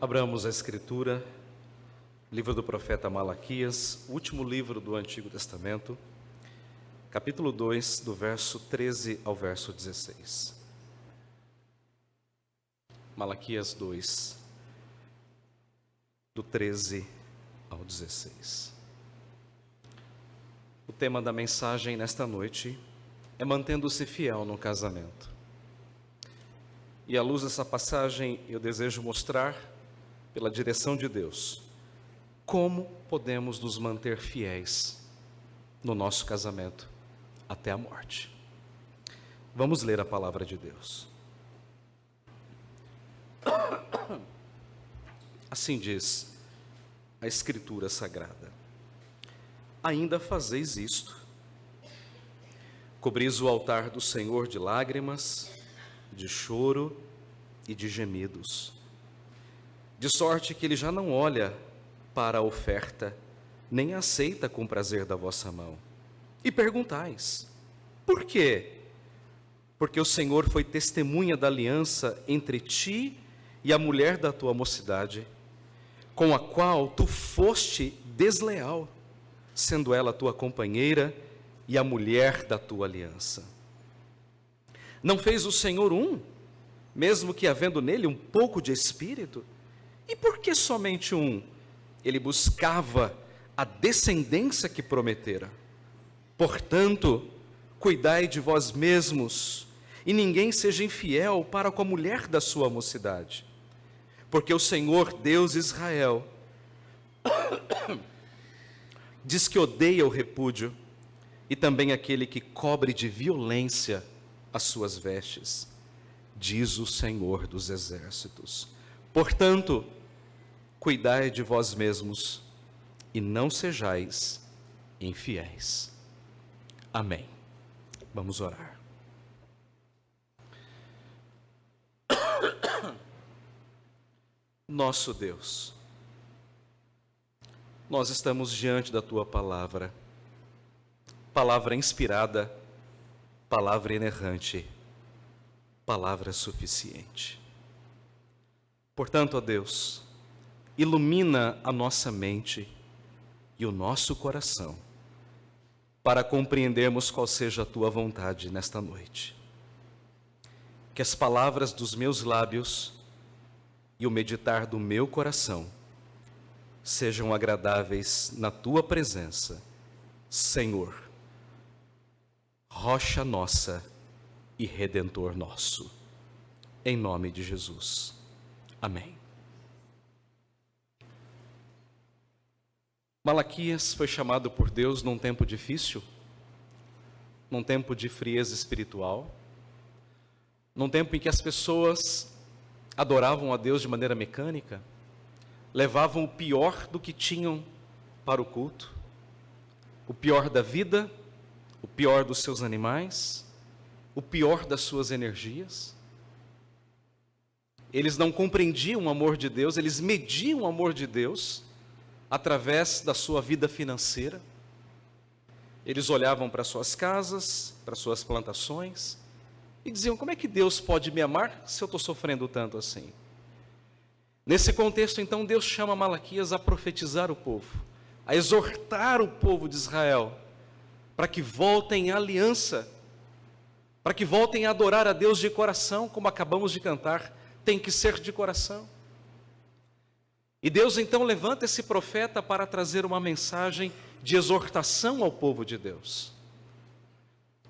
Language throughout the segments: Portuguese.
Abramos a Escritura, livro do profeta Malaquias, último livro do Antigo Testamento, capítulo 2, do verso 13 ao verso 16. Malaquias 2, do 13 ao 16. O tema da mensagem nesta noite é mantendo-se fiel no casamento. E à luz dessa passagem eu desejo mostrar, pela direção de Deus, como podemos nos manter fiéis no nosso casamento até a morte. Vamos ler a palavra de Deus. Assim diz a Escritura Sagrada: ainda fazeis isto, cobris o altar do Senhor de lágrimas, de choro e de gemidos, de sorte que ele já não olha para a oferta, nem aceita com prazer da vossa mão. E perguntais: por quê? Porque o Senhor foi testemunha da aliança entre ti e a mulher da tua mocidade, com a qual tu foste desleal, sendo ela tua companheira e a mulher da tua aliança. Não fez o Senhor mesmo que havendo nele um pouco de espírito? E por que somente um? Ele buscava a descendência que prometera. Portanto, cuidai de vós mesmos, e ninguém seja infiel para com a mulher da sua mocidade. Porque o Senhor, Deus de Israel, diz que odeia o repúdio, e também aquele que cobre de violência as suas vestes, diz o Senhor dos exércitos. Portanto, cuidai de vós mesmos e não sejais infiéis. Amém. Vamos orar. Nosso Deus, nós estamos diante da Tua palavra, palavra inspirada, palavra inerrante, palavra suficiente. Portanto, ó Deus, ilumina a nossa mente e o nosso coração para compreendermos qual seja a Tua vontade nesta noite. Que as palavras dos meus lábios e o meditar do meu coração sejam agradáveis na Tua presença, Senhor, rocha nossa e Redentor nosso. Em nome de Jesus. Amém. Malaquias foi chamado por Deus num tempo difícil, num tempo de frieza espiritual, num tempo em que as pessoas adoravam a Deus de maneira mecânica, levavam o pior do que tinham para o culto, o pior da vida, o pior dos seus animais, o pior das suas energias. Eles não compreendiam o amor de Deus, eles mediam o amor de Deus através da sua vida financeira. Eles olhavam para suas casas, para suas plantações e diziam: como é que Deus pode me amar se eu estou sofrendo tanto assim? Nesse contexto, então, Deus chama Malaquias a profetizar o povo, a exortar o povo de Israel para que voltem à aliança, para que voltem a adorar a Deus de coração, como acabamos de cantar. Tem que ser de coração. E Deus então levanta esse profeta para trazer uma mensagem de exortação ao povo de Deus.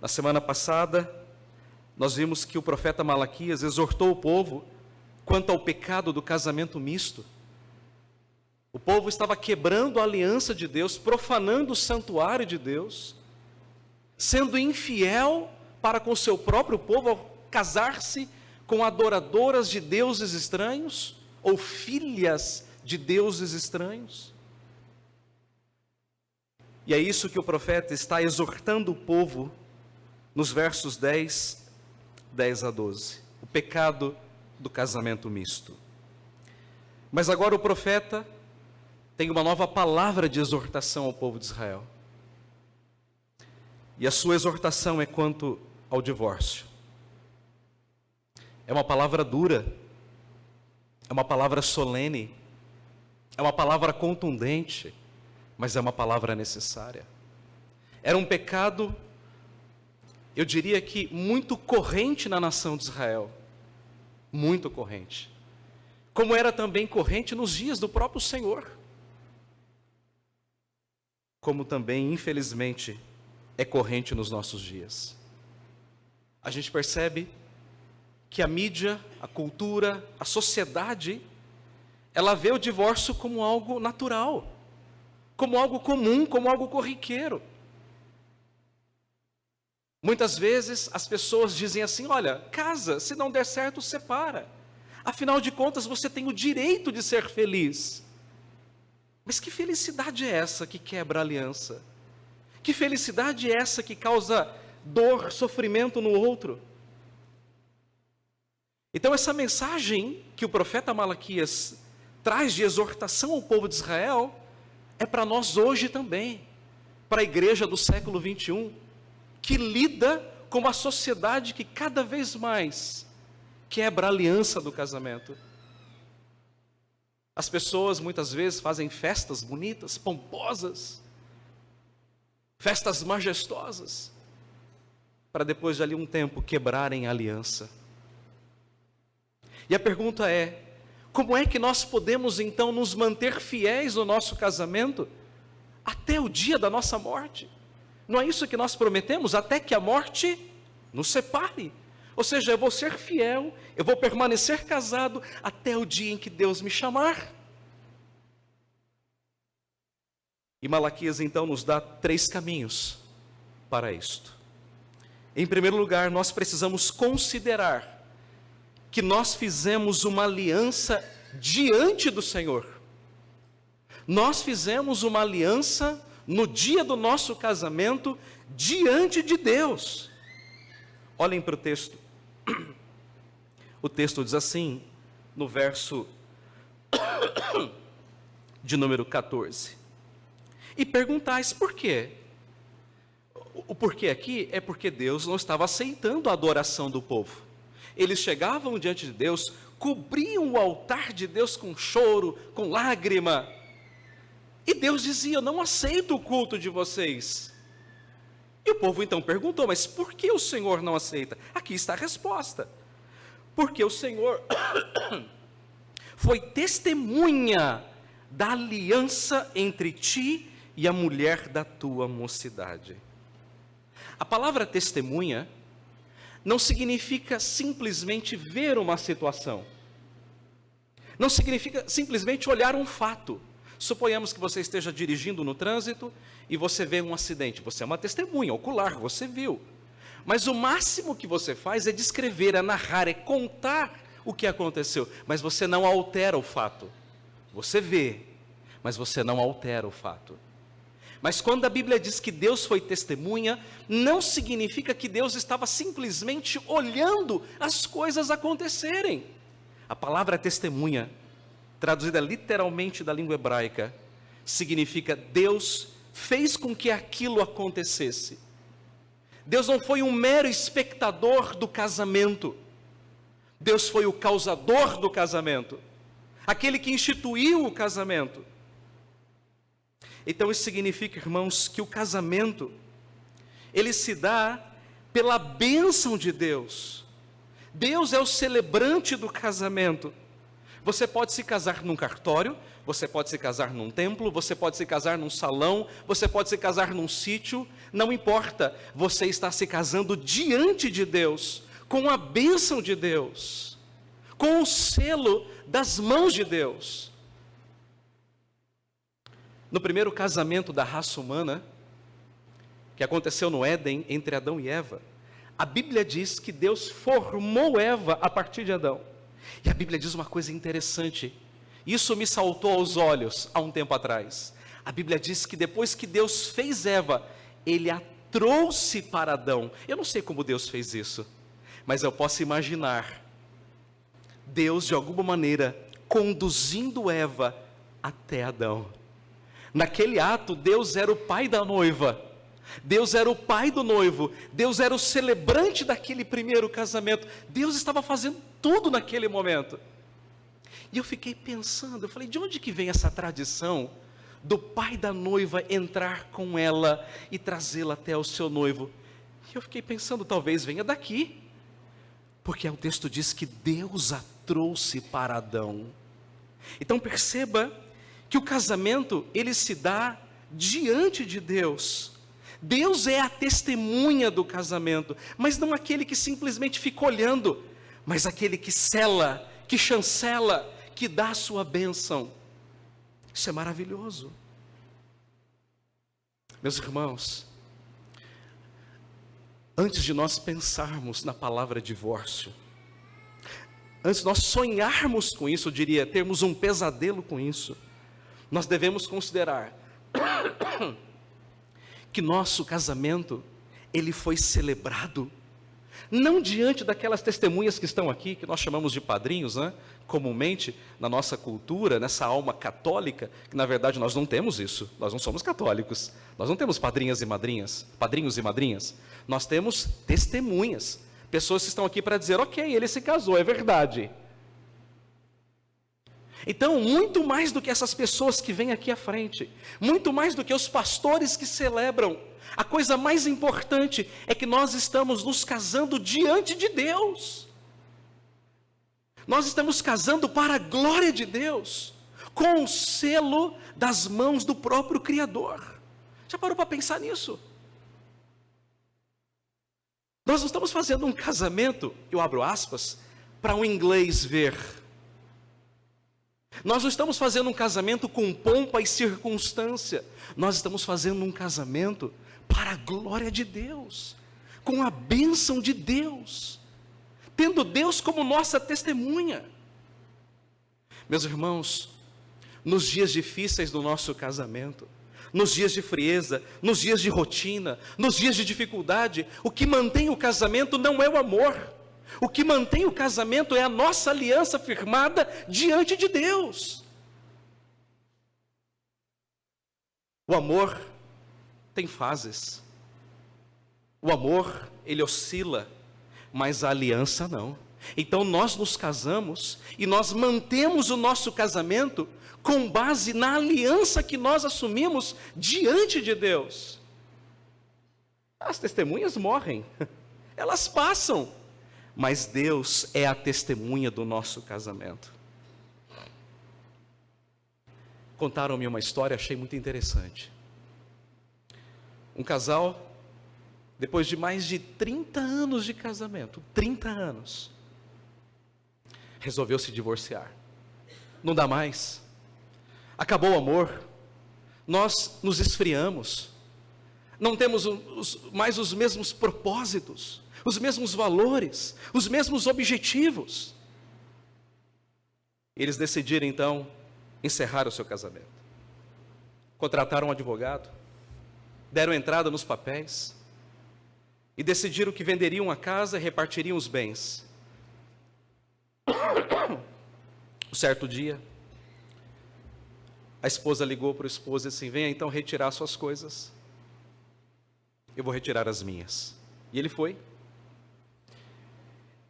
Na semana passada, nós vimos que o profeta Malaquias exortou o povo quanto ao pecado do casamento misto. O povo estava quebrando a aliança de Deus, profanando o santuário de Deus, sendo infiel para com o seu próprio povo ao casar-se com adoradoras de deuses estranhos, ou filhas de deuses estranhos. E é isso que o profeta está exortando o povo nos versos 10 a 12. O pecado do casamento misto. Mas agora o profeta tem uma nova palavra de exortação ao povo de Israel. E a sua exortação é quanto ao divórcio. É uma palavra dura, É uma palavra solene, é uma palavra contundente, mas é uma palavra necessária. Era um pecado, eu diria que muito corrente na nação de Israel, muito corrente, como era também corrente nos dias do próprio Senhor, como também, infelizmente, é corrente nos nossos dias. A gente percebe que a mídia, a cultura, a sociedade, ela vê o divórcio como algo natural, como algo comum, como algo corriqueiro. Muitas vezes as pessoas dizem assim: olha, casa, se não der certo, separa. Afinal de contas, você tem o direito de ser feliz. Mas que felicidade é essa que quebra a aliança? Que felicidade é essa que causa dor, sofrimento no outro? Então essa mensagem que o profeta Malaquias traz de exortação ao povo de Israel, é para nós hoje também, para a igreja do século 21, que lida com uma sociedade que cada vez mais quebra a aliança do casamento. As pessoas muitas vezes fazem festas bonitas, pomposas, festas majestosas, para depois de ali um tempo quebrarem a aliança. E a pergunta é: como é que nós podemos então nos manter fiéis no nosso casamento até o dia da nossa morte? Não é isso que nós prometemos? Até que a morte nos separe. Ou seja, eu vou ser fiel, eu vou permanecer casado até o dia em que Deus me chamar. E Malaquias então nos dá 3 caminhos para isto. Em primeiro lugar, nós precisamos considerar que nós fizemos uma aliança diante do Senhor. Nós fizemos uma aliança no dia do nosso casamento diante de Deus. Olhem para o texto. O texto diz assim, no verso de número 14. E perguntais por quê? O porquê aqui é porque Deus não estava aceitando a adoração do povo. Eles chegavam diante de Deus, cobriam o altar de Deus com choro, com lágrima. E Deus dizia: não aceito o culto de vocês. E o povo então perguntou: mas por que o Senhor não aceita? Aqui está a resposta. Porque o Senhor foi testemunha da aliança entre ti e a mulher da tua mocidade. A palavra testemunha não significa simplesmente ver uma situação. Não significa simplesmente olhar um fato. Suponhamos que você esteja dirigindo no trânsito e você vê um acidente. Você é uma testemunha ocular, você viu. Mas o máximo que você faz é descrever, é narrar, é contar o que aconteceu. Mas você não altera o fato. Você vê, mas você não altera o fato. Mas quando a Bíblia diz que Deus foi testemunha, não significa que Deus estava simplesmente olhando as coisas acontecerem. A palavra testemunha, traduzida literalmente da língua hebraica, significa Deus fez com que aquilo acontecesse. Deus não foi um mero espectador do casamento. Deus foi o causador do casamento, aquele que instituiu o casamento. Então isso significa, irmãos, que o casamento, ele se dá pela bênção de Deus. Deus é o celebrante do casamento. Você pode se casar num cartório, você pode se casar num templo, você pode se casar num salão, você pode se casar num sítio, não importa, você está se casando diante de Deus, com a bênção de Deus, com o selo das mãos de Deus. No primeiro casamento da raça humana, que aconteceu no Éden entre Adão e Eva, a Bíblia diz que Deus formou Eva a partir de Adão. E a Bíblia diz uma coisa interessante, isso me saltou aos olhos há um tempo atrás. A Bíblia diz que depois que Deus fez Eva, Ele a trouxe para Adão. Eu não sei como Deus fez isso, mas eu posso imaginar Deus de alguma maneira conduzindo Eva até Adão. Naquele ato, Deus era o pai da noiva, Deus era o pai do noivo, Deus era o celebrante daquele primeiro casamento, Deus estava fazendo tudo naquele momento. E eu fiquei pensando, eu falei, de onde que vem essa tradição do pai da noiva entrar com ela e trazê-la até o seu noivo? E eu fiquei pensando, talvez venha daqui, porque o texto diz que Deus a trouxe para Adão. Então perceba que o casamento, ele se dá diante de Deus. Deus é a testemunha do casamento, mas não aquele que simplesmente fica olhando, mas aquele que sela, que chancela, que dá a sua bênção. Isso é maravilhoso. Meus irmãos, antes de nós pensarmos na palavra divórcio, antes de nós sonharmos com isso, eu diria, termos um pesadelo com isso, nós devemos considerar que nosso casamento, ele foi celebrado, não diante daquelas testemunhas que estão aqui, que nós chamamos de padrinhos, né? Comumente, na nossa cultura, nessa alma católica, que na verdade nós não temos isso, nós não somos católicos, nós não temos padrinhos e madrinhas, nós temos testemunhas, pessoas que estão aqui para dizer, ok, ele se casou, é verdade. Então, muito mais do que essas pessoas que vêm aqui à frente, muito mais do que os pastores que celebram, a coisa mais importante é que nós estamos nos casando diante de Deus. Nós estamos casando para a glória de Deus, com o selo das mãos do próprio Criador. Já parou para pensar nisso? Nós não estamos fazendo um casamento, eu abro aspas, para um inglês ver. Nós não estamos fazendo um casamento com pompa e circunstância. Nós estamos fazendo um casamento para a glória de Deus, com a bênção de Deus, tendo Deus como nossa testemunha. Meus irmãos, nos dias difíceis do nosso casamento, nos dias de frieza, nos dias de rotina, nos dias de dificuldade, o que mantém o casamento não é o amor. O que mantém o casamento é a nossa aliança firmada diante de Deus. O amor tem fases. O amor, ele oscila, mas a aliança não. Então nós nos casamos e nós mantemos o nosso casamento com base na aliança que nós assumimos diante de Deus. As testemunhas morrem, elas passam, mas Deus é a testemunha do nosso casamento. Contaram-me uma história, achei muito interessante. Um casal, depois de mais de 30 anos de casamento, 30 anos, resolveu se divorciar. Não dá mais. Acabou o amor. Nós nos esfriamos. Não temos mais os mesmos propósitos, os mesmos valores, os mesmos objetivos. Eles decidiram então encerrar o seu casamento. Contrataram um advogado, deram entrada nos papéis e decidiram que venderiam a casa e repartiriam os bens. Um certo dia, a esposa ligou para o esposo e disse assim: venha então retirar suas coisas, eu vou retirar as minhas. E ele foi.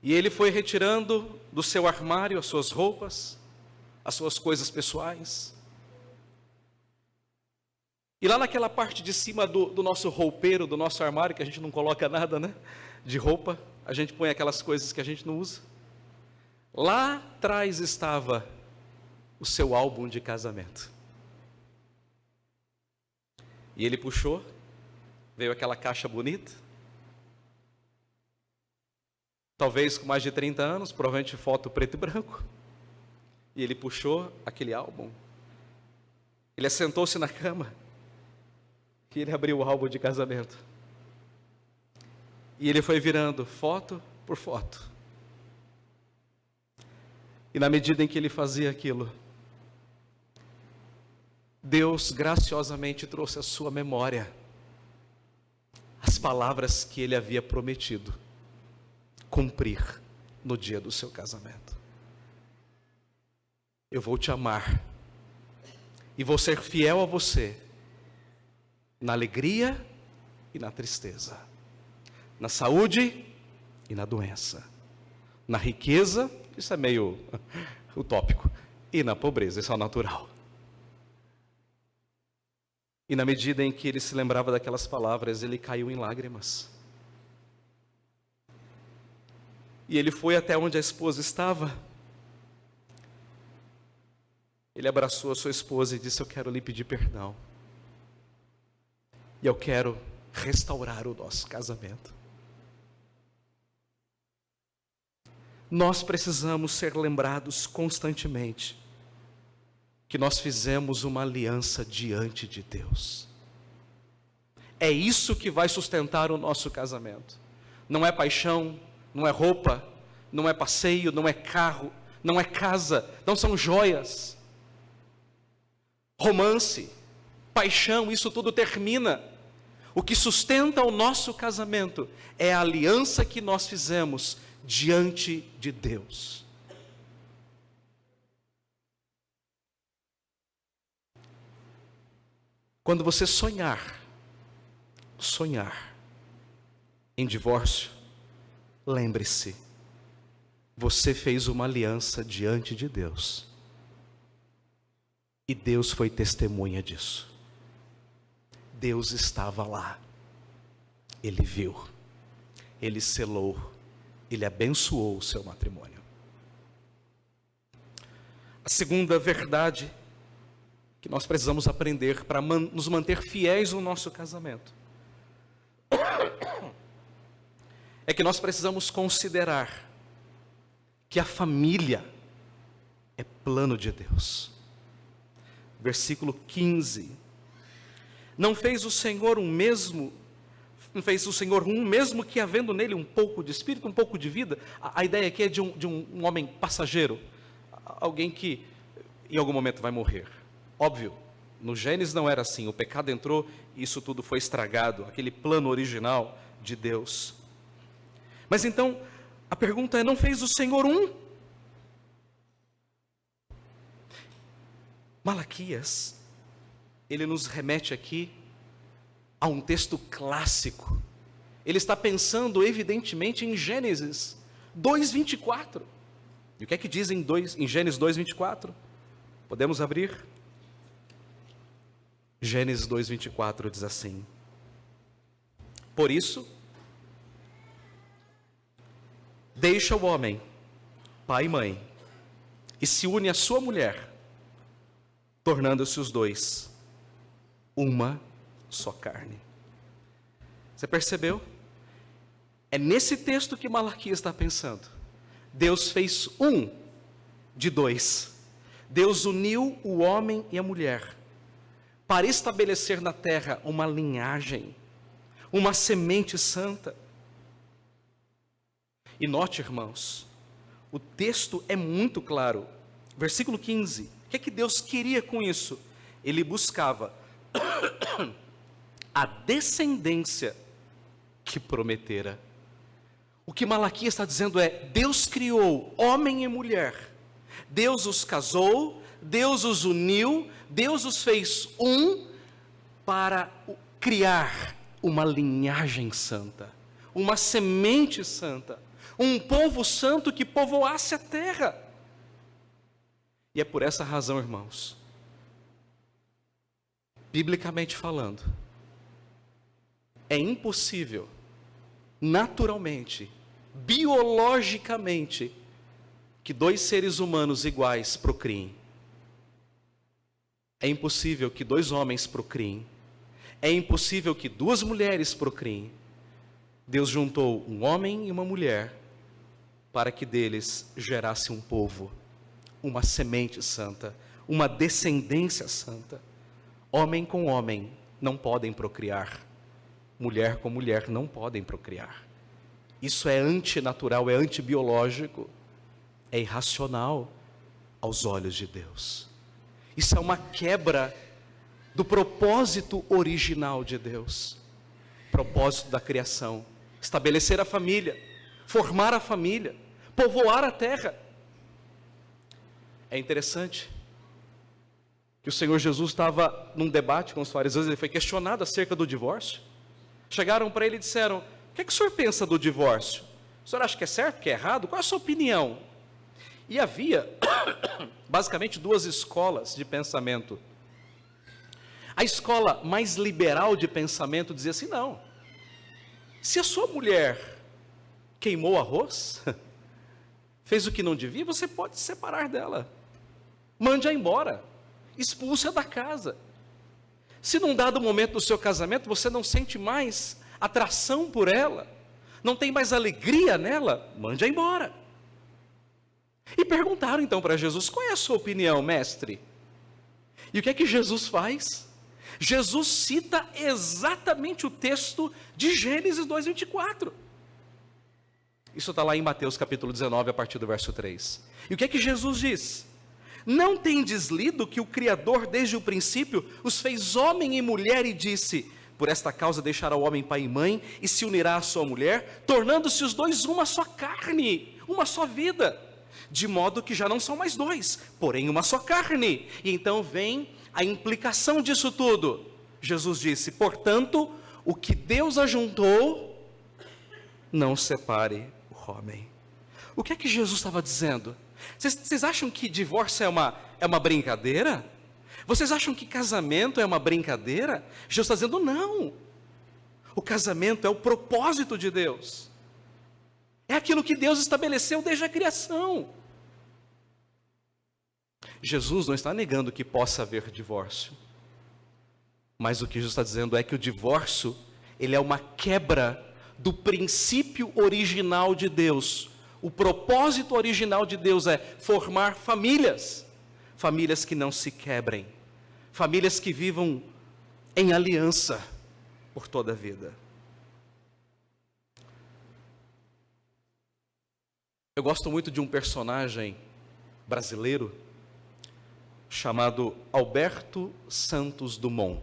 E ele foi retirando do seu armário as suas roupas, as suas coisas pessoais. E lá naquela parte de cima do nosso roupeiro, do nosso armário, que a gente não coloca nada, né, de roupa, a gente põe aquelas coisas que a gente não usa. Lá atrás estava o seu álbum de casamento. E ele puxou, veio aquela caixa bonita, talvez com mais de 30 anos, provavelmente foto preto e branco. E ele puxou aquele álbum. Ele assentou-se na cama e ele abriu o álbum de casamento. E ele foi virando foto por foto. E na medida em que ele fazia aquilo, Deus graciosamente trouxe à sua memória as palavras que ele havia prometido cumprir no dia do seu casamento. Eu vou te amar e vou ser fiel a você na alegria e na tristeza, na saúde e na doença, na riqueza, isso é meio utópico, e na pobreza, isso é o natural. E na medida em que ele se lembrava daquelas palavras, ele caiu em lágrimas. E ele foi até onde a esposa estava. Ele abraçou a sua esposa e disse: eu quero lhe pedir perdão. E eu quero restaurar o nosso casamento. Nós precisamos ser lembrados constantemente que nós fizemos uma aliança diante de Deus. É isso que vai sustentar o nosso casamento. Não é paixão, não é roupa, não é passeio, não é carro, não é casa, não são joias. Romance, paixão, isso tudo termina. O que sustenta o nosso casamento é a aliança que nós fizemos diante de Deus. Quando você sonhar em divórcio, lembre-se, você fez uma aliança diante de Deus. E Deus foi testemunha disso. Deus estava lá. Ele viu. Ele selou. Ele abençoou o seu matrimônio. A segunda verdade que nós precisamos aprender para nos manter fiéis no nosso casamento é que nós precisamos considerar que a família é plano de Deus. Versículo 15. Não fez o Senhor um mesmo que havendo nele um pouco de espírito, um pouco de vida. A ideia aqui é de um homem passageiro, alguém que em algum momento vai morrer. Óbvio, no Gênesis não era assim, o pecado entrou e isso tudo foi estragado, aquele plano original de Deus. Mas então, a pergunta é: não fez o Senhor um? Malaquias, ele nos remete aqui a um texto clássico. Ele está pensando evidentemente em Gênesis 2:24. E o que é que diz em Gênesis 2:24? Podemos abrir? Gênesis 2:24 diz assim: por isso, deixa o homem, pai e mãe, e se une à sua mulher, tornando-se os dois uma só carne. Você percebeu? É nesse texto que Malaquias está pensando. Deus fez um de dois. Deus uniu o homem e a mulher para estabelecer na terra uma linhagem, uma semente santa. E note, irmãos, o texto é muito claro. Versículo 15. O que é que Deus queria com isso? Ele buscava a descendência que prometera. O que Malaquias está dizendo é: Deus criou homem e mulher, Deus os casou, Deus os uniu, Deus os fez um para criar uma linhagem santa, uma semente santa, um povo santo que povoasse a terra. E é por essa razão, irmãos, biblicamente falando, é impossível, naturalmente, biologicamente, que dois seres humanos iguais procriem. É impossível que dois homens procriem. É impossível que duas mulheres procriem. Deus juntou um homem e uma mulher para que deles gerasse um povo, uma semente santa, uma descendência santa. Homem com homem não podem procriar. Mulher com mulher não podem procriar. Isso é antinatural, é antibiológico, é irracional aos olhos de Deus. Isso é uma quebra do propósito original de Deus, propósito da criação, estabelecer a família, formar a família, povoar a terra. É interessante que o Senhor Jesus estava num debate com os fariseus, ele foi questionado acerca do divórcio. Chegaram para ele e disseram: o que é que o senhor pensa do divórcio? O senhor acha que é certo, que é errado? Qual é a sua opinião? E havia, basicamente, duas escolas de pensamento. A escola mais liberal de pensamento dizia assim: não, se a sua mulher queimou arroz, fez o que não devia, você pode se separar dela, mande-a embora, expulse-a da casa. Se num dado momento do seu casamento você não sente mais atração por ela, não tem mais alegria nela, mande-a embora. E perguntaram então para Jesus: qual é a sua opinião, mestre? E o que é que Jesus faz? Jesus cita exatamente o texto de Gênesis 2:24. Isso está lá em Mateus capítulo 19, a partir do verso 3. E o que é que Jesus diz? Não tendes lido que o Criador desde o princípio os fez homem e mulher e disse: por esta causa deixará o homem pai e mãe e se unirá à sua mulher, tornando-se os dois uma só carne, uma só vida, de modo que já não são mais dois, porém uma só carne. E então vem a implicação disso tudo. Jesus disse: portanto, o que Deus ajuntou, não separe o homem. O que é que Jesus estava dizendo? Vocês acham que divórcio é uma brincadeira? Vocês acham que casamento é uma brincadeira? Jesus está dizendo: não. O casamento é o propósito de Deus. É aquilo que Deus estabeleceu desde a criação. Jesus não está negando que possa haver divórcio. Mas o que Jesus está dizendo é que o divórcio, ele é uma quebra do princípio original de Deus. O propósito original de Deus é formar famílias. Famílias que não se quebrem. Famílias que vivam em aliança por toda a vida. Eu gosto muito de um personagem brasileiro chamado Alberto Santos Dumont.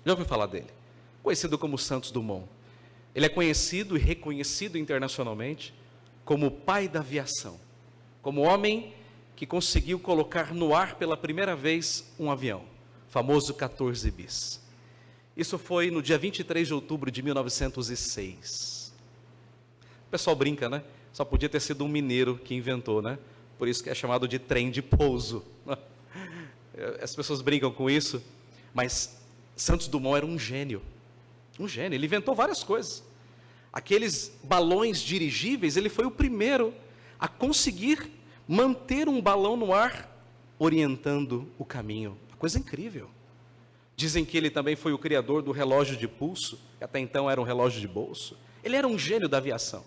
Já ouviu falar dele? Conhecido como Santos Dumont. Ele é conhecido e reconhecido internacionalmente como o pai da aviação, como o homem que conseguiu colocar no ar pela primeira vez um avião, famoso 14 bis. Isso foi no dia 23 de outubro de 1906. O pessoal brinca, né? Só podia ter sido um mineiro que inventou, né? Por isso que é chamado de trem de pouso. As pessoas brincam com isso, mas Santos Dumont era um gênio. Um gênio, ele inventou várias coisas. Aqueles balões dirigíveis, ele foi o primeiro a conseguir manter um balão no ar, orientando o caminho. Uma coisa incrível. Dizem que ele também foi o criador do relógio de pulso, que até então era um relógio de bolso. Ele era um gênio da aviação.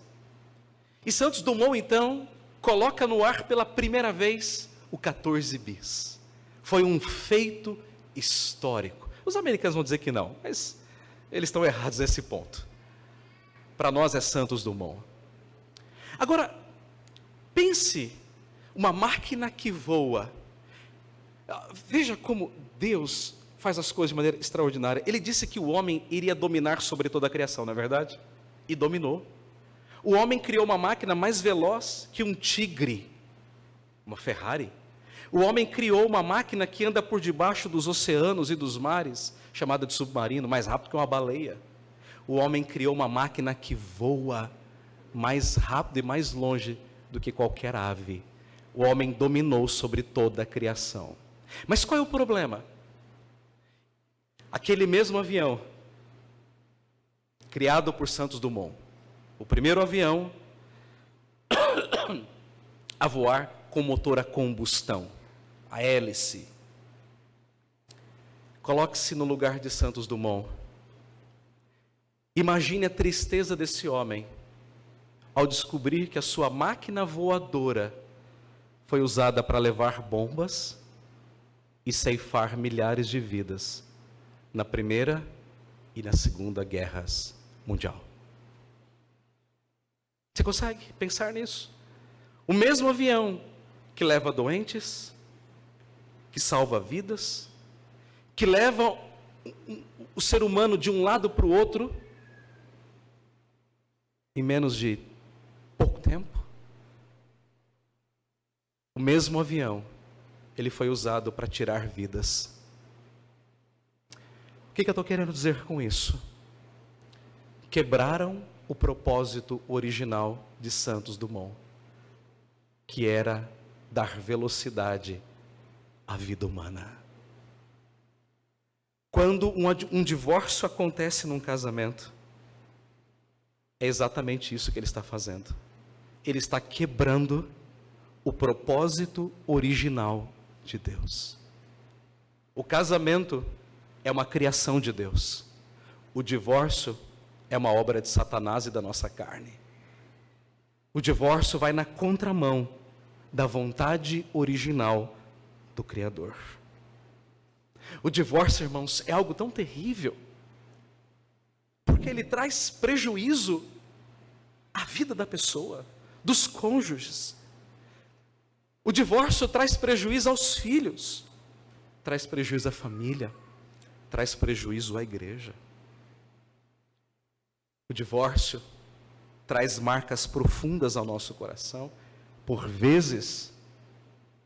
E Santos Dumont, então, coloca no ar pela primeira vez o 14 bis. Foi um feito histórico. Os americanos vão dizer que não, mas eles estão errados nesse ponto. Para nós é Santos Dumont. Agora, pense uma máquina que voa. Veja como Deus faz as coisas de maneira extraordinária. Ele disse que o homem iria dominar sobre toda a criação, não é verdade? E dominou. O homem criou uma máquina mais veloz que um tigre, uma Ferrari. O homem criou uma máquina que anda por debaixo dos oceanos e dos mares, chamada de submarino, mais rápido que uma baleia. O homem criou uma máquina que voa mais rápido e mais longe do que qualquer ave. O homem dominou sobre toda a criação. Mas qual é o problema? Aquele mesmo avião, criado por Santos Dumont, o primeiro avião a voar com motor a combustão, a hélice. Coloque-se no lugar de Santos Dumont. Imagine a tristeza desse homem ao descobrir que a sua máquina voadora foi usada para levar bombas e ceifar milhares de vidas na Primeira e na Segunda Guerras Mundial. Você consegue pensar nisso? O mesmo avião que leva doentes, que salva vidas, que leva o ser humano de um lado para o outro em menos de pouco tempo. O mesmo avião, ele foi usado para tirar vidas. O que eu estou querendo dizer com isso? Quebraram o propósito original de Santos Dumont, que era dar velocidade à vida humana. Quando um divórcio acontece num casamento, é exatamente isso que ele está fazendo. Ele está quebrando o propósito original de Deus. O casamento é uma criação de Deus. O divórcio é uma obra de Satanás e da nossa carne. O divórcio vai na contramão da vontade original do Criador. O divórcio, irmãos, é algo tão terrível, porque ele traz prejuízo à vida da pessoa, dos cônjuges. O divórcio traz prejuízo aos filhos, traz prejuízo à família, traz prejuízo à igreja. O divórcio traz marcas profundas ao nosso coração, por vezes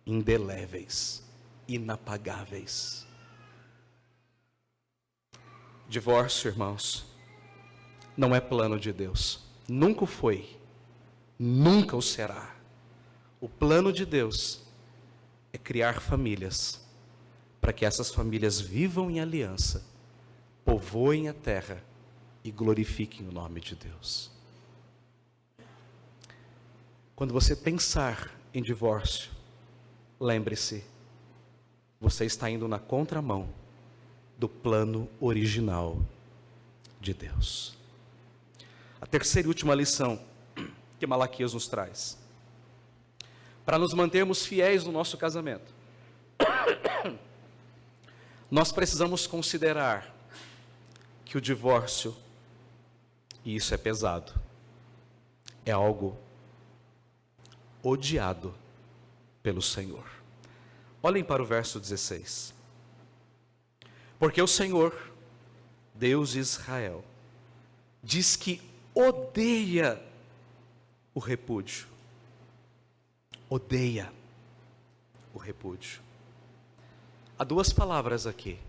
indeléveis, inapagáveis. Divórcio, irmãos, não é plano de Deus. Nunca foi, nunca o será. O plano de Deus é criar famílias, para que essas famílias vivam em aliança, povoem a terra e glorifiquem o nome de Deus. Quando você pensar em divórcio, lembre-se, você está indo na contramão do plano original de Deus. A terceira e última lição que Malaquias nos traz, para nos mantermos fiéis no nosso casamento, nós precisamos considerar que o divórcio, e isso é pesado, é algo odiado pelo Senhor. Olhem para o verso 16. Porque o Senhor, Deus de Israel, diz que odeia o repúdio. Odeia o repúdio. Há duas palavras aqui,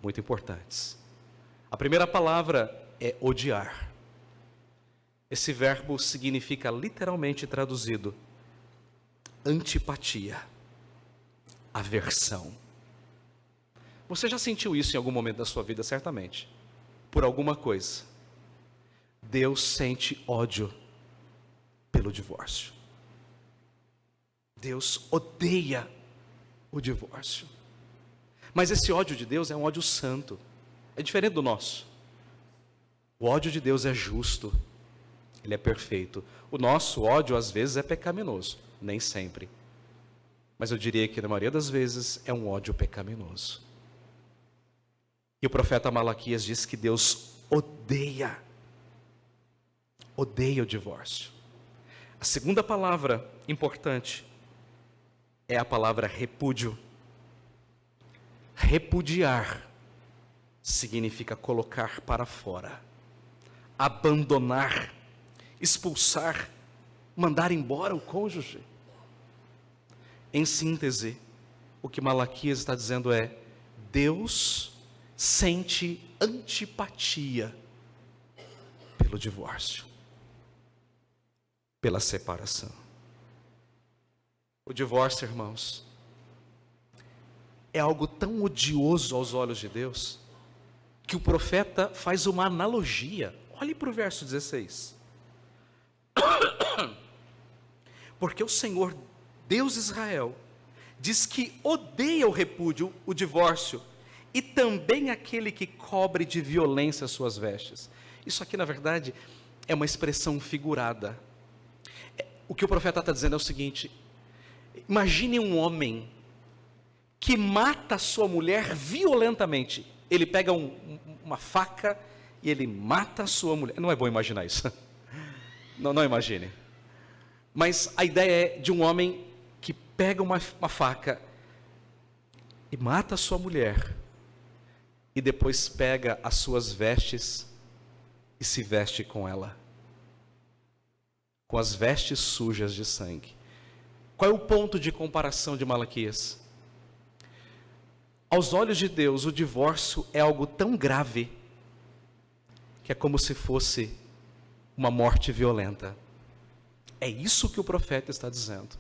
muito importantes. A primeira palavra é odiar. Esse verbo significa literalmente traduzido antipatia, aversão. Você já sentiu isso em algum momento da sua vida, certamente, por alguma coisa. Deus sente ódio pelo divórcio. Deus odeia o divórcio. Mas esse ódio de Deus é um ódio santo, é diferente do nosso. O ódio de Deus é justo, ele é perfeito. O nosso ódio às vezes é pecaminoso, nem sempre. Mas eu diria que na maioria das vezes é um ódio pecaminoso. E o profeta Malaquias diz que Deus odeia o divórcio. A segunda palavra importante é a palavra repúdio. Repudiar significa colocar para fora, abandonar, expulsar, mandar embora o cônjuge. Em síntese, o que Malaquias está dizendo é: Deus sente antipatia pelo divórcio, pela separação. O divórcio, irmãos, é algo tão odioso aos olhos de Deus, que o profeta faz uma analogia. Olhe para o verso 16. Porque o Senhor, Deus de Israel, diz que odeia o repúdio, o divórcio, e também aquele que cobre de violência as suas vestes. Isso aqui, na verdade, é uma expressão figurada. O que o profeta está dizendo é o seguinte: imagine um homem que mata a sua mulher violentamente. Ele pega uma faca e ele mata a sua mulher. Não é bom imaginar isso. Não imagine. Mas a ideia é de um homem que pega uma faca e mata a sua mulher, e depois pega as suas vestes e se veste com ela, com as vestes sujas de sangue. Qual é o ponto de comparação de Malaquias? Aos olhos de Deus, o divórcio é algo tão grave que é como se fosse uma morte violenta. É isso que o profeta está dizendo.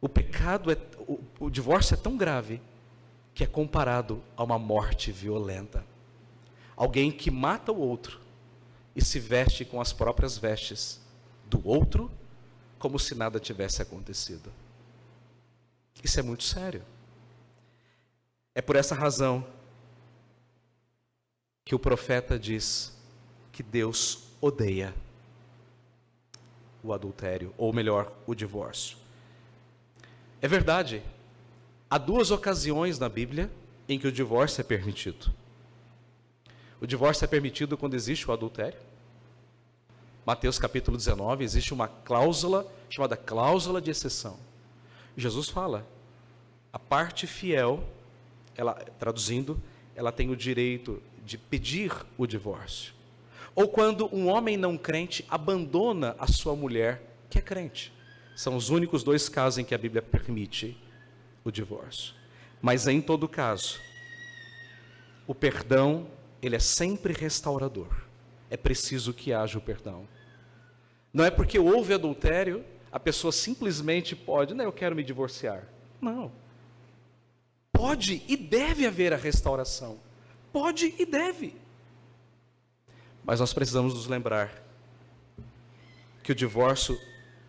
O pecado, o divórcio é tão grave que é comparado a uma morte violenta. Alguém que mata o outro e se veste com as próprias vestes do outro, como se nada tivesse acontecido. Isso é muito sério. É por essa razão que o profeta diz que Deus odeia o adultério, ou melhor, o divórcio. É verdade, há 2 ocasiões na Bíblia em que o divórcio é permitido. O divórcio é permitido quando existe o adultério. Mateus capítulo 19, existe uma cláusula chamada cláusula de exceção. Jesus fala, a parte fiel, ela, traduzindo, ela tem o direito de pedir o divórcio. Ou quando um homem não crente abandona a sua mulher que é crente. São os únicos 2 casos em que a Bíblia permite o divórcio. Mas em todo caso, o perdão, ele é sempre restaurador. É preciso que haja o perdão. Não é porque houve adultério, a pessoa simplesmente pode, não, eu quero me divorciar. Não. Pode e deve haver a restauração. Pode e deve. Mas nós precisamos nos lembrar que o divórcio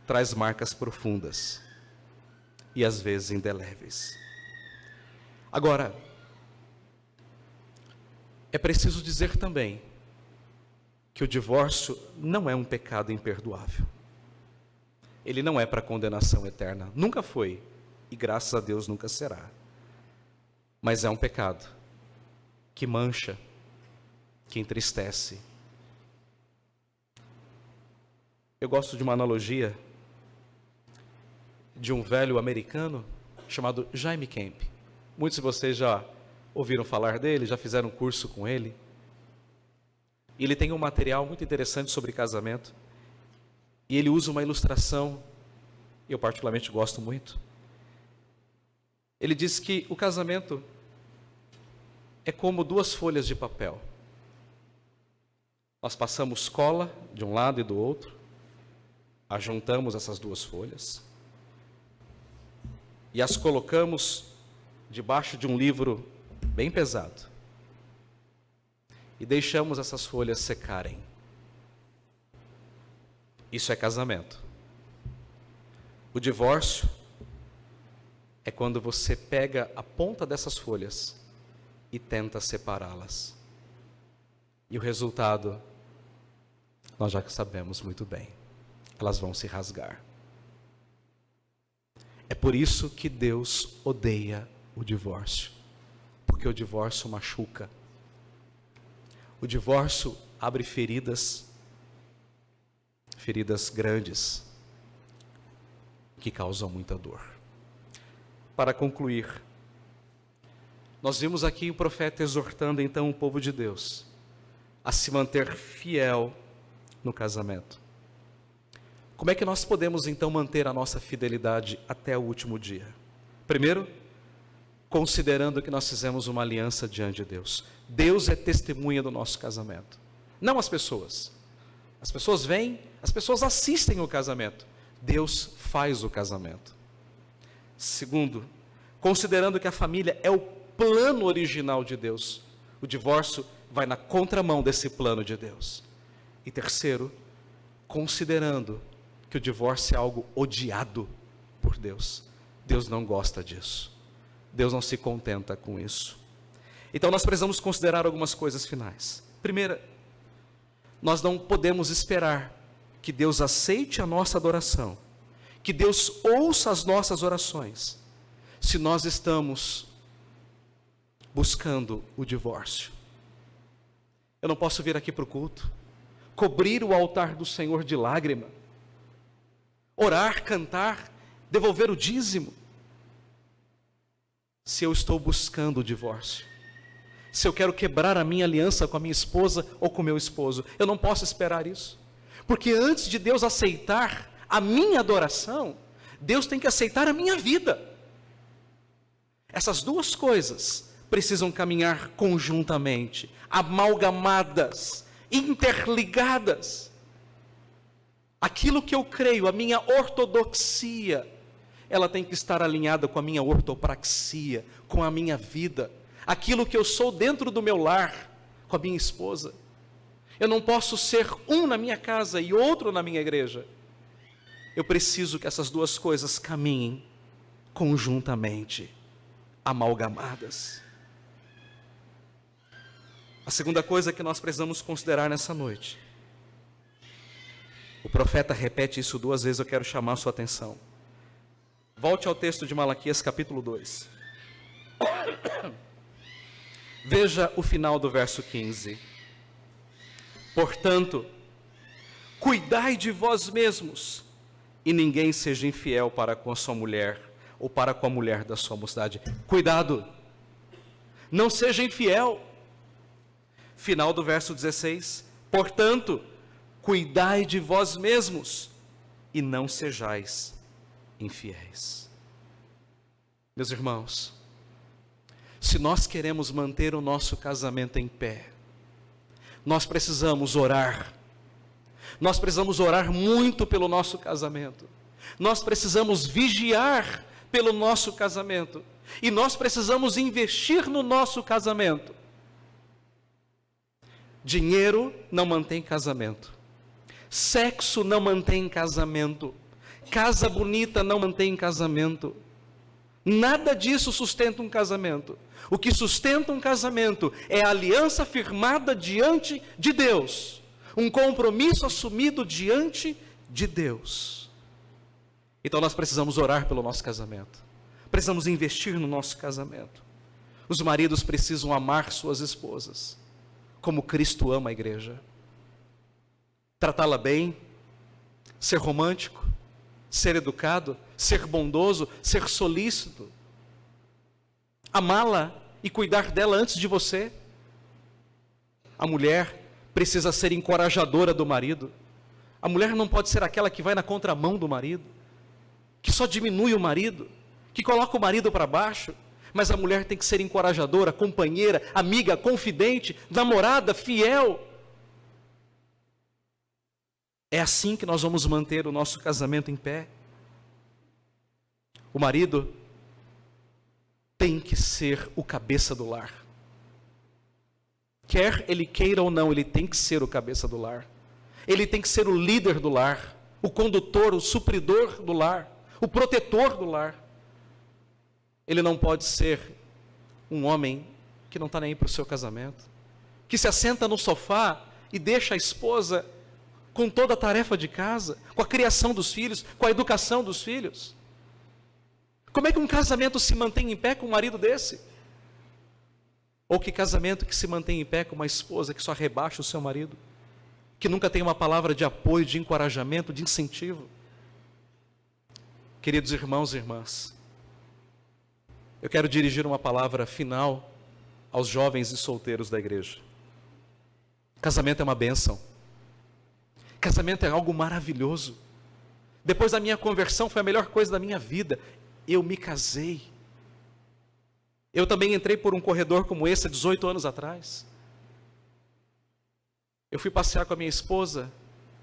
traz marcas profundas e às vezes indeléveis. Agora, é preciso dizer também que o divórcio não é um pecado imperdoável. Ele não é para condenação eterna, nunca foi, e graças a Deus nunca será. Mas é um pecado que mancha, que entristece. Eu gosto de uma analogia de um velho americano chamado Jaime Camp. Muitos de vocês já ouviram falar dele, já fizeram um curso com ele. Ele tem um material muito interessante sobre casamento. E ele usa uma ilustração, eu particularmente gosto muito. Ele diz que o casamento é como 2 folhas de papel. Nós passamos cola de um lado e do outro, ajuntamos essas 2 folhas e as colocamos debaixo de um livro bem pesado e deixamos essas folhas secarem. Isso é casamento. O divórcio é quando você pega a ponta dessas folhas e tenta separá-las. E o resultado, nós já sabemos muito bem. Elas vão se rasgar. É por isso que Deus odeia o divórcio. Porque o divórcio machuca. O divórcio abre feridas grandes, que causam muita dor. Para concluir, nós vimos aqui o profeta exortando então o povo de Deus a se manter fiel no casamento. Como é que nós podemos então manter a nossa fidelidade até o último dia? Primeiro, considerando que nós fizemos uma aliança diante de Deus. Deus é testemunha do nosso casamento, não as pessoas. As pessoas vêm, as pessoas assistem o casamento. Deus faz o casamento. Segundo, considerando que a família é o plano original de Deus, o divórcio vai na contramão desse plano de Deus. E terceiro, considerando que o divórcio é algo odiado por Deus. Deus não gosta disso. Deus não se contenta com isso. Então nós precisamos considerar algumas coisas finais. Primeira, nós não podemos esperar que Deus aceite a nossa adoração, que Deus ouça as nossas orações, se nós estamos buscando o divórcio. Eu não posso vir aqui para o culto, cobrir o altar do Senhor de lágrima, orar, cantar, devolver o dízimo, se eu estou buscando o divórcio, se eu quero quebrar a minha aliança com a minha esposa ou com o meu esposo. Eu não posso esperar isso, porque antes de Deus aceitar a minha adoração, Deus tem que aceitar a minha vida. Essas 2 coisas precisam caminhar conjuntamente, amalgamadas, interligadas. Aquilo que eu creio, a minha ortodoxia, ela tem que estar alinhada com a minha ortopraxia, com a minha vida, aquilo que eu sou dentro do meu lar, com a minha esposa. Eu não posso ser um na minha casa e outro na minha igreja. Eu preciso que essas duas coisas caminhem conjuntamente, amalgamadas. A segunda coisa que nós precisamos considerar nessa noite, o profeta repete isso 2 vezes, eu quero chamar a sua atenção. Volte ao texto de Malaquias capítulo 2. Veja o final do verso 15. Portanto, cuidai de vós mesmos, e ninguém seja infiel para com a sua mulher, ou para com a mulher da sua mocidade. Cuidado, não seja infiel. Final do verso 16. Portanto, cuidai de vós mesmos, e não sejais infiéis. Meus irmãos, se nós queremos manter o nosso casamento em pé, nós precisamos orar. Nós precisamos orar muito pelo nosso casamento. Nós precisamos vigiar pelo nosso casamento. E nós precisamos investir no nosso casamento. Dinheiro não mantém casamento. Sexo não mantém casamento. Casa bonita não mantém casamento. Nada disso sustenta um casamento. O que sustenta um casamento é a aliança firmada diante de Deus. Um compromisso assumido diante de Deus. Então nós precisamos orar pelo nosso casamento. Precisamos investir no nosso casamento. Os maridos precisam amar suas esposas, como Cristo ama a igreja. Tratá-la bem, ser romântico, ser educado, ser bondoso, ser solícito. Amá-la e cuidar dela antes de você. A mulher precisa ser encorajadora do marido. A mulher não pode ser aquela que vai na contramão do marido, que só diminui o marido, que coloca o marido para baixo. Mas a mulher tem que ser encorajadora, companheira, amiga, confidente, namorada, fiel. É assim que nós vamos manter o nosso casamento em pé. O marido tem que ser o cabeça do lar. Quer ele queira ou não, ele tem que ser o cabeça do lar. Ele tem que ser o líder do lar, o condutor, o supridor do lar, o protetor do lar. Ele não pode ser um homem que não está nem aí para o seu casamento, que se assenta no sofá e deixa a esposa com toda a tarefa de casa, com a criação dos filhos, com a educação dos filhos. Como é que um casamento se mantém em pé com um marido desse? Ou que casamento que se mantém em pé com uma esposa que só rebaixa o seu marido, que nunca tem uma palavra de apoio, de encorajamento, de incentivo? Queridos irmãos e irmãs, eu quero dirigir uma palavra final aos jovens e solteiros da igreja. Casamento é uma bênção. Casamento é algo maravilhoso. Depois da minha conversão, foi a melhor coisa da minha vida. Eu me casei. Eu também entrei por um corredor como esse há 18 anos atrás. Eu fui passear com a minha esposa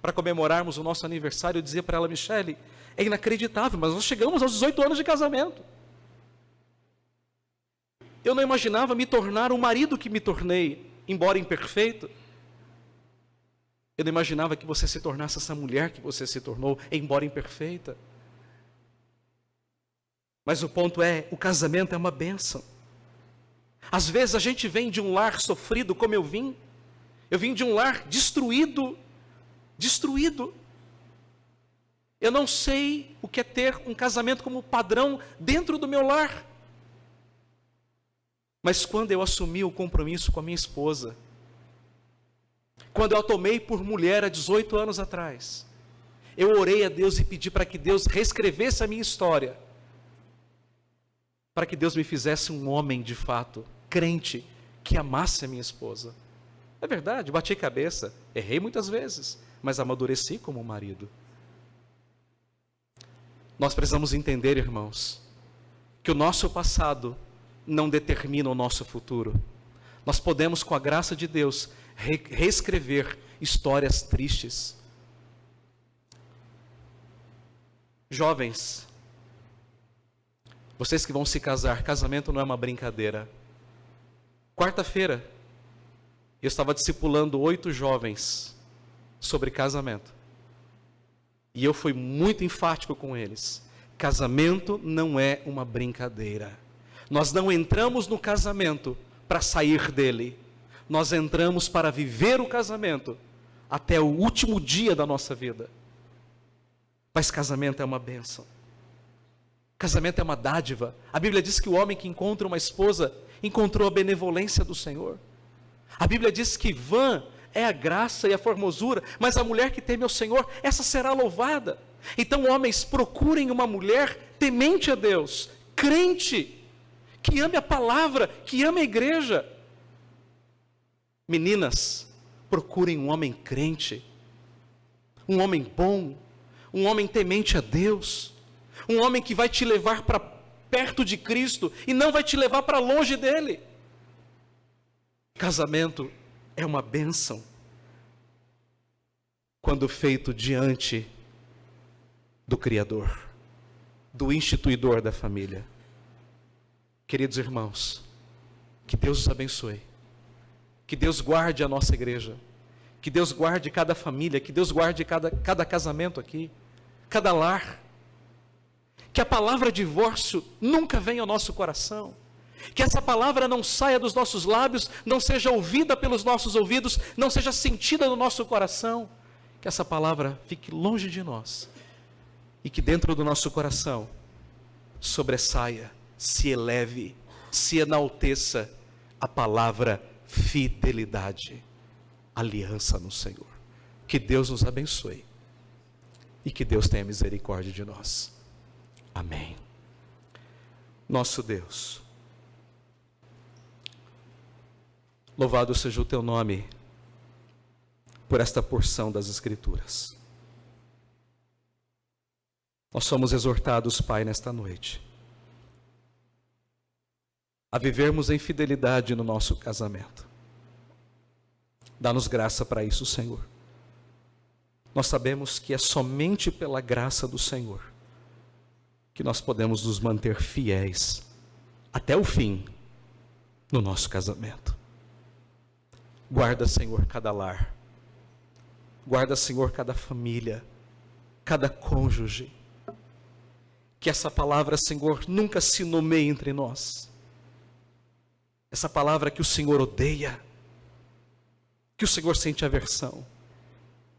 para comemorarmos o nosso aniversário. Eu dizia para ela: Michele, é inacreditável, mas nós chegamos aos 18 anos de casamento. Eu não imaginava me tornar o marido que me tornei, embora imperfeito. Eu não imaginava que você se tornasse essa mulher que você se tornou, embora imperfeita. Mas o ponto é, o casamento é uma bênção. Às vezes a gente vem de um lar sofrido, como eu vim. Eu vim de um lar destruído. Eu não sei o que é ter um casamento como padrão dentro do meu lar. Mas quando eu assumi o compromisso com a minha esposa, quando eu a tomei por mulher há 18 anos atrás, eu orei a Deus e pedi para que Deus reescrevesse a minha história, para que Deus me fizesse um homem de fato, crente, que amasse a minha esposa. É verdade, bati cabeça, errei muitas vezes, mas amadureci como marido. Nós precisamos entender, irmãos, que o nosso passado não determina o nosso futuro. Nós podemos, com a graça de Deus, reescrever histórias tristes. Jovens, Vocês que vão se casar, casamento não é uma brincadeira. Quarta-feira, eu estava discipulando 8 jovens sobre casamento. E eu fui muito enfático com eles. Casamento não é uma brincadeira. Nós não entramos no casamento para sair dele. Nós entramos para viver o casamento até o último dia da nossa vida. Mas casamento é uma bênção. Casamento é uma dádiva. A Bíblia diz que o homem que encontra uma esposa encontrou a benevolência do Senhor. A Bíblia diz que vã é a graça e a formosura, mas a mulher que teme ao Senhor, essa será louvada. Então, homens, procurem uma mulher temente a Deus, crente, que ame a palavra, que ame a igreja. Meninas, procurem um homem crente, um homem bom, um homem temente a Deus, um homem que vai te levar para perto de Cristo e não vai te levar para longe dele. Casamento é uma bênção quando feito diante do Criador, do instituidor da família. Queridos irmãos, que Deus os abençoe, que Deus guarde a nossa igreja, que Deus guarde cada família, que Deus guarde cada casamento aqui, cada lar. Que a palavra divórcio nunca venha ao nosso coração. Que essa palavra não saia dos nossos lábios, não seja ouvida pelos nossos ouvidos, não seja sentida no nosso coração. Que essa palavra fique longe de nós. E que dentro do nosso coração sobressaia, se eleve, se enalteça a palavra fidelidade, aliança no Senhor. Que Deus nos abençoe. E que Deus tenha misericórdia de nós. Amém. Nosso Deus, louvado seja o teu nome por esta porção das Escrituras. Nós somos exortados, Pai, nesta noite, a vivermos em fidelidade no nosso casamento. Dá-nos graça para isso, Senhor. Nós sabemos que é somente pela graça do Senhor que nós podemos nos manter fiéis até o fim no nosso casamento. Guarda, Senhor, cada lar. Guarda, Senhor, cada família, cada cônjuge. Que essa palavra, Senhor, nunca se nomeie entre nós. Essa palavra que o Senhor odeia, que o Senhor sente aversão.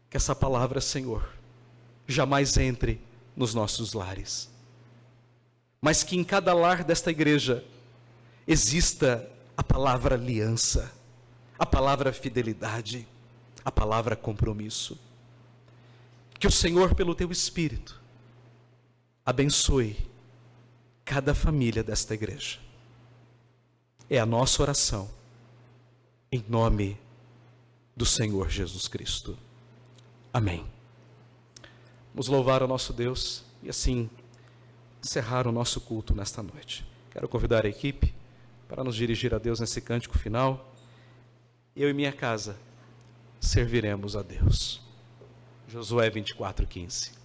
Que essa palavra, Senhor, jamais entre nos nossos lares. Mas que em cada lar desta igreja exista a palavra aliança, a palavra fidelidade, a palavra compromisso. Que o Senhor, pelo teu Espírito, abençoe cada família desta igreja. É a nossa oração, em nome do Senhor Jesus Cristo. Amém. Vamos louvar o nosso Deus e assim encerrar o nosso culto nesta noite. Quero convidar a equipe para nos dirigir a Deus nesse cântico final. Eu e minha casa serviremos a Deus. Josué 24:15.